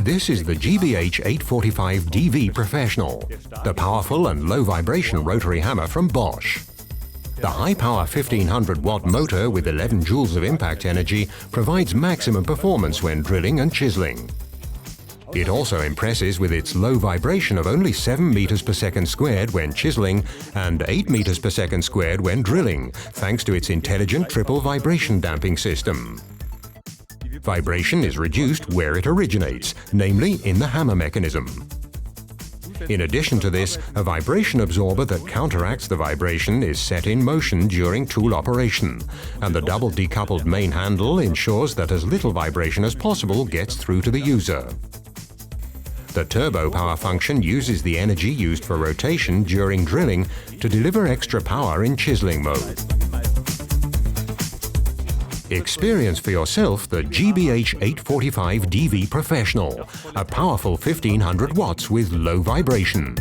This is the GBH 845 DV Professional, the powerful and low vibration rotary hammer from Bosch. The high-power 1500-watt motor with 11 joules of impact energy provides maximum performance when drilling and chiseling. It also impresses with its low vibration of only 7 meters per second squared when chiseling and 8 meters per second squared when drilling, thanks to its intelligent triple vibration damping system. Vibration is reduced where it originates, namely in the hammer mechanism. In addition to this, a vibration absorber that counteracts the vibration is set in motion during tool operation, and the double decoupled main handle ensures that as little vibration as possible gets through to the user. The turbo power function uses the energy used for rotation during drilling to deliver extra power in chiseling mode. Experience for yourself the GBH 845 DV Professional, a powerful 1500 watts with low vibration.